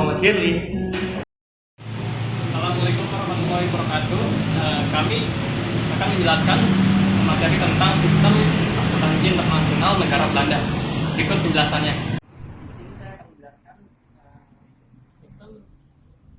Muhammad Firly. Assalamualaikum warahmatullahi wabarakatuh. Kami akan menjelaskan materi tentang sistem akuntansi internasional negara Belanda. Berikut penjelasannya. Di sini saya akan menjelaskan sistem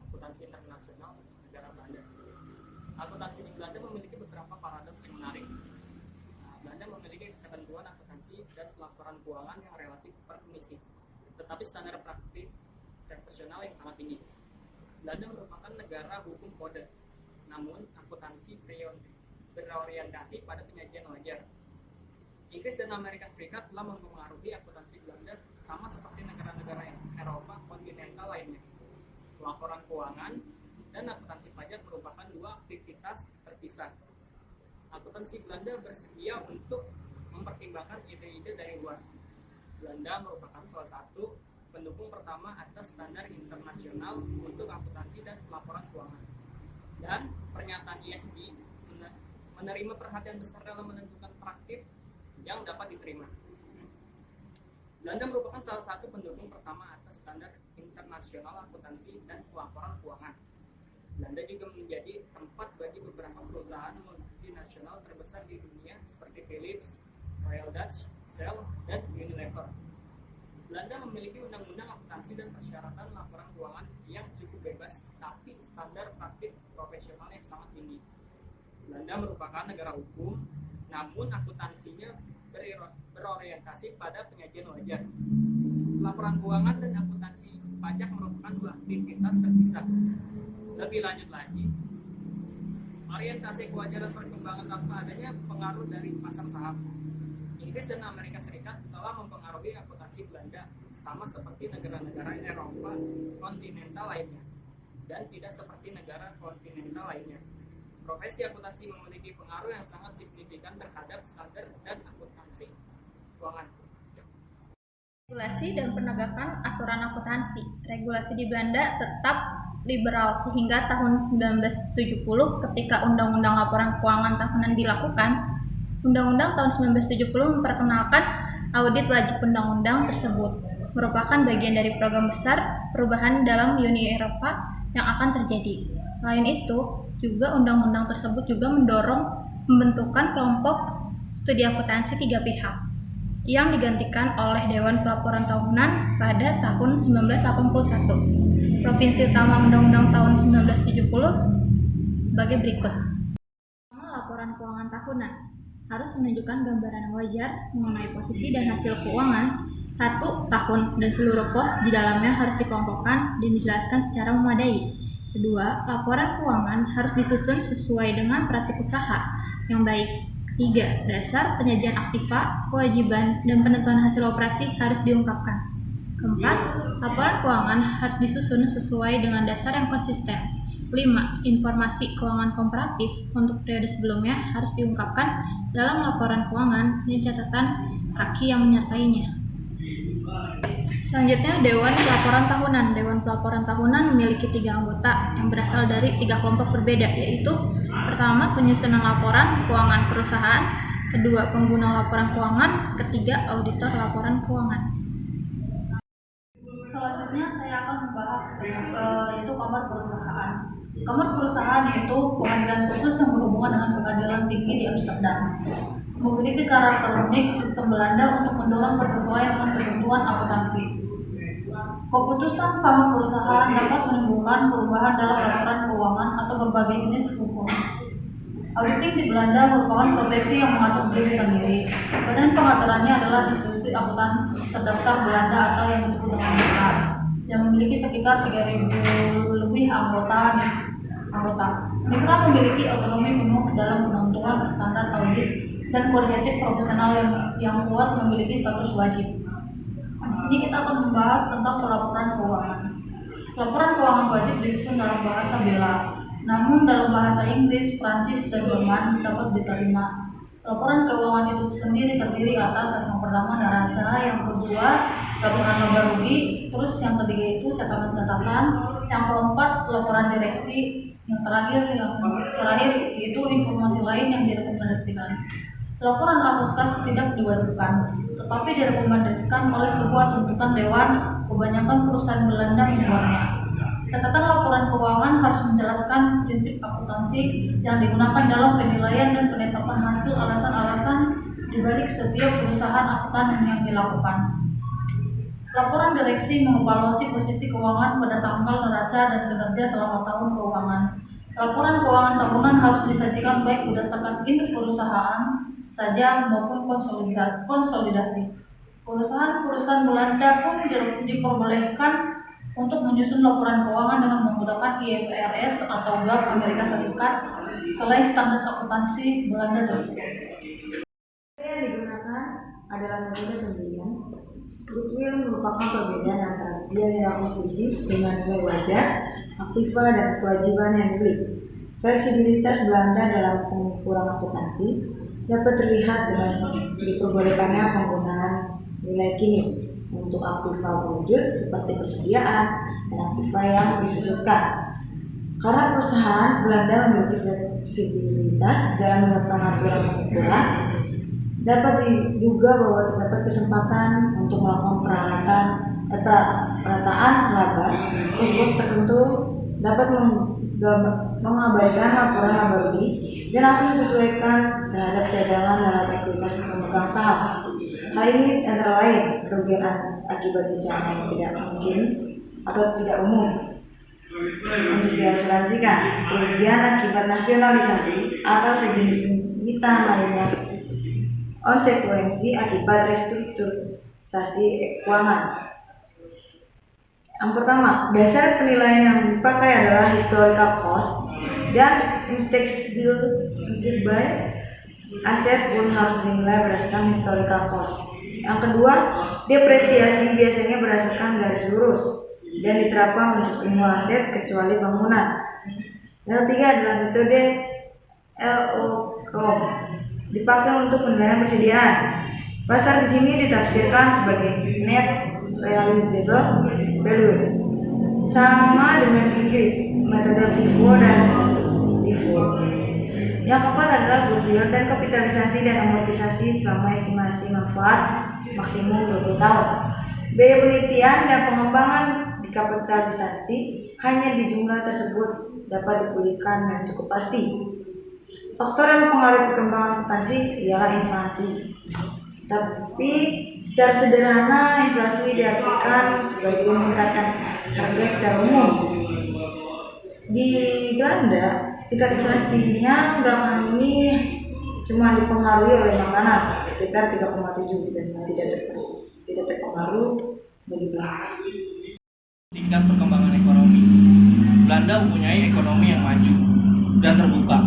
akuntansi internasional negara Belanda. Akuntansi di Belanda memiliki beberapa paradoks yang menarik. Belanda memiliki ketentuan akuntansi dan pelaporan keuangan yang relatif permisif, tetapi standar praktik profesional yang sangat tinggi. Belanda merupakan negara hukum kode, namun akuntansi berorientasi pada penyajian wajar. Inggris dan Amerika Serikat telah mempengaruhi akuntansi Belanda sama seperti negara-negara Eropa kontinental lainnya. Laporan keuangan dan akuntansi pajak merupakan dua aktivitas terpisah. Akuntansi Belanda bersedia untuk mempertimbangkan ide-ide dari luar. Belanda merupakan salah satu pendukung pertama atas standar internasional untuk akuntansi dan pelaporan keuangan. Dan pernyataan ISB menerima perhatian besar dalam menentukan praktik yang dapat diterima. Belanda merupakan salah satu pendukung pertama atas standar internasional akuntansi dan pelaporan keuangan. Belanda juga menjadi tempat bagi beberapa perusahaan multinasional terbesar di dunia seperti Philips, Royal Dutch Shell, dan Unilever. Belanda memiliki undang-undang akuntansi dan persyaratan laporan keuangan yang cukup bebas, tapi standar praktik profesional yang sangat tinggi. Belanda merupakan negara hukum, namun akuntansinya berorientasi pada penyajian wajar. Laporan keuangan dan akuntansi pajak merupakan dua aktivitas terpisah. Lebih lanjut lagi, orientasi kewajaran perkembangan tanpa adanya pengaruh dari pasar saham. Inggris dan Amerika Serikat telah mempengaruhi akuntansi Belanda sama seperti negara-negara Eropa kontinental lainnya dan tidak seperti negara kontinental lainnya. Profesi akuntansi memiliki pengaruh yang sangat signifikan terhadap standar dan akuntansi keuangan. Regulasi dan penegakan aturan akuntansi. Regulasi di Belanda tetap liberal sehingga tahun 1970 ketika Undang-Undang Laporan Keuangan Tahunan dilakukan. Undang-Undang tahun 1970 memperkenalkan audit wajib undang-undang tersebut, merupakan bagian dari program besar perubahan dalam Uni Eropa yang akan terjadi. Selain itu, juga undang-undang tersebut juga mendorong pembentukan kelompok studi akuntansi 3 pihak yang digantikan oleh Dewan Pelaporan Tahunan pada tahun 1981. Provinsi utama Undang-Undang tahun 1970 sebagai berikut. Laporan keuangan tahunan harus menunjukkan gambaran wajar mengenai posisi dan hasil keuangan 1 tahun dan seluruh pos di dalamnya harus dikelompokkan dan dijelaskan secara memadai. Kedua, laporan keuangan harus disusun sesuai dengan praktik usaha yang baik. 3. Dasar penyajian aktiva, kewajiban, dan penentuan hasil operasi harus diungkapkan. Keempat, laporan keuangan harus disusun sesuai dengan dasar yang konsisten. 5. Informasi keuangan komparatif untuk periode sebelumnya harus diungkapkan dalam laporan keuangan dan catatan kaki yang menyertainya. Selanjutnya, Dewan Pelaporan Tahunan. Dewan Pelaporan Tahunan memiliki 3 anggota yang berasal dari 3 kelompok berbeda, yaitu pertama, penyusunan laporan keuangan perusahaan, kedua, pengguna laporan keuangan, ketiga, auditor laporan keuangan. Selanjutnya saya akan membahas yaitu kamar perusahaan. Kamar perusahaan yaitu pengadilan khusus yang berhubungan dengan pengadilan tinggi di Amsterdam. Memiliki karakter unik sistem Belanda untuk mendorong kesesuaian dengan ketentuan akuntansi. Keputusan kamar perusahaan dapat menimbulkan perubahan dalam laporan keuangan atau berbagai jenis hukum. Auditing di Belanda merupakan profesi yang mengatur diri sendiri. Badan pengaturannya adalah institusi akuntan terdaftar Belanda atau yang disebut dengan BK, yang memiliki sekitar 3.000 lebih anggota. BK memiliki otonomi penuh dalam menentukan standar audit dan koordinatif profesional yang kuat, memiliki status wajib. Di sini kita akan membahas tentang pelaporan keuangan. Laporan keuangan wajib disusun dalam bahasa bela, namun dalam bahasa Inggris, Prancis, dan Jerman dapat diterima. Laporan keuangan itu sendiri terdiri atas yang pertama neraca, yang kedua laporan laba rugi, terus yang ketiga itu catatan-catatan, yang keempat laporan direksi, yang terakhir yaitu informasi lain yang direkomendasikan. Laporan Akuskas tidak diwajibkan, tetapi direkomendasikan oleh sebuah tuntutan dewan. Kebanyakan perusahaan Belanda membuatnya. harus menjelaskan prinsip akuntansi yang digunakan dalam penilaian dan penetapan hasil alasan-alasan dibalik setiap perusahaan akuntan yang dilakukan. Laporan direksi mengevaluasi posisi keuangan pada tanggal neraca dan kinerja selama tahun keuangan. Laporan keuangan tahunan harus disajikan baik berdasarkan induk perusahaan saja maupun konsolidasi. Perusahaan-perusahaan Belanda pun diperbolehkan untuk menyusun laporan keuangan dengan menggunakan IFRS atau GAAP Amerika Serikat selain standar akuntansi Belanda tersebut. Yang digunakan adalah metode pembelian. Goodwill merupakan perbedaan antara biaya akuisisi dengan nilai wajar, aktiva, dan kewajiban yang dibeli. Fleksibilitas Belanda dalam pengukuran akuntansi dapat terlihat dengan diperbolehkannya penggunaan nilai kini untuk aktiva wujud seperti persediaan dan aktiva yang disusutkan. Karena perusahaan Belanda memiliki fleksibilitas dalam menetapkan aturan pengukuran, dapat diduga bahwa terdapat kesempatan untuk melakukan perataan laba. Pos-pos tertentu dapat mengabaikan laporan laba rugi dan langsung disesuaikan terhadap cadangan dalam aktivitas pemegang saham. Hal ini antara lain kerugian akibat bencana yang tidak mungkin atau tidak umum untuk diasuransikan, kerugian akibat nasionalisasi atau sejenis penyitaan lainnya, konsekuensi akibat restrukturisasi keuangan. Yang pertama, dasar penilaian yang dipakai adalah historical cost dan index by aset pun harus dinilai berdasarkan historical cost. Yang kedua, depresiasi biasanya berdasarkan garis lurus dan diterapkan untuk semua aset kecuali bangunan. Yang ketiga adalah metode LOCOM, dipakai untuk penilaian persediaan. Pasar di sini ditafsirkan sebagai net realizable value, sama dengan Inggris, metode FIFO dan LIFO. Yang keempat adalah goodwill dan kapitalisasi dan amortisasi selama estimasi manfaat maksimum 20 tahun. Biaya penelitian dan pengembangan dikapitalisasi hanya di jumlah tersebut dapat dipulihkan dengan cukup pasti. Faktor yang mempengaruhi perkembangan akuntansi ialah inflasi. Tapi secara sederhana, inflasi diartikan sebagai meningkatkan harga secara umum. Di Belanda, tingkat inflasinya belakangan ini cuma dipengaruhi oleh makanan sekitar 3,7 dan tidak terpengaruh bagi Belanda. Tingkat perkembangan ekonomi. Belanda mempunyai ekonomi yang maju dan terbuka,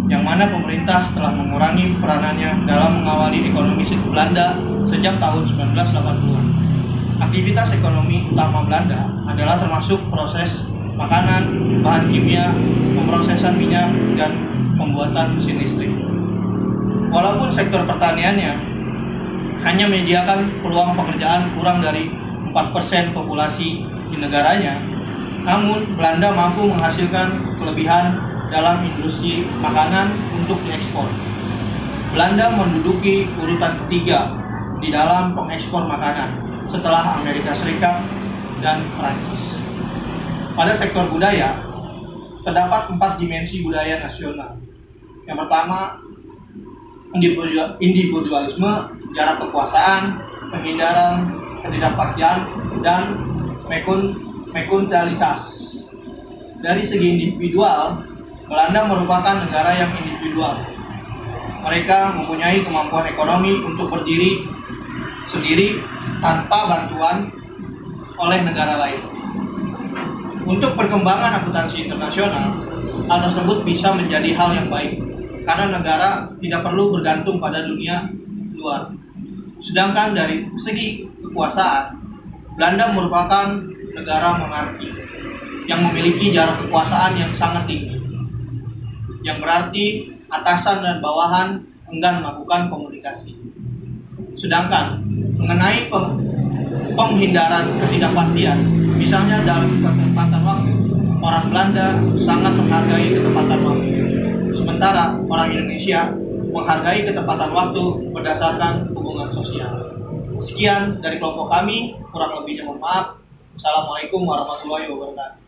yang mana pemerintah telah mengurangi peranannya dalam mengawali ekonomi Belanda sejak tahun 1980-an. Aktivitas ekonomi utama Belanda adalah termasuk proses makanan, bahan kimia, pemrosesan minyak, dan pembuatan mesin listrik. Walaupun sektor pertaniannya hanya menyediakan peluang pekerjaan kurang dari 4% populasi di negaranya, namun Belanda mampu menghasilkan kelebihan dalam industri makanan untuk diekspor. Belanda menduduki urutan ketiga di dalam pengekspor makanan setelah Amerika Serikat dan Prancis. Pada sektor budaya, terdapat 4 dimensi budaya nasional. Yang pertama, individualisme, jarak kekuasaan, penghindaran ketidakpastian, dan mekuntalitas. Dari segi individual, Belanda merupakan negara yang individual. Mereka mempunyai kemampuan ekonomi untuk berdiri sendiri tanpa bantuan oleh negara lain. Untuk perkembangan akuntansi internasional, hal tersebut bisa menjadi hal yang baik karena negara tidak perlu bergantung pada dunia luar. Sedangkan dari segi kekuasaan, Belanda merupakan negara monarki yang memiliki jarak kekuasaan yang sangat tinggi, yang berarti atasan dan bawahan enggan melakukan komunikasi. Sedangkan mengenai penghindaran ketidakpastian, misalnya dalam ketepatan waktu, orang Belanda sangat menghargai ketepatan waktu. Sementara orang Indonesia menghargai ketepatan waktu berdasarkan hubungan sosial. Sekian dari kelompok kami, kurang lebihnya mohon maaf. Assalamualaikum warahmatullahi wabarakatuh.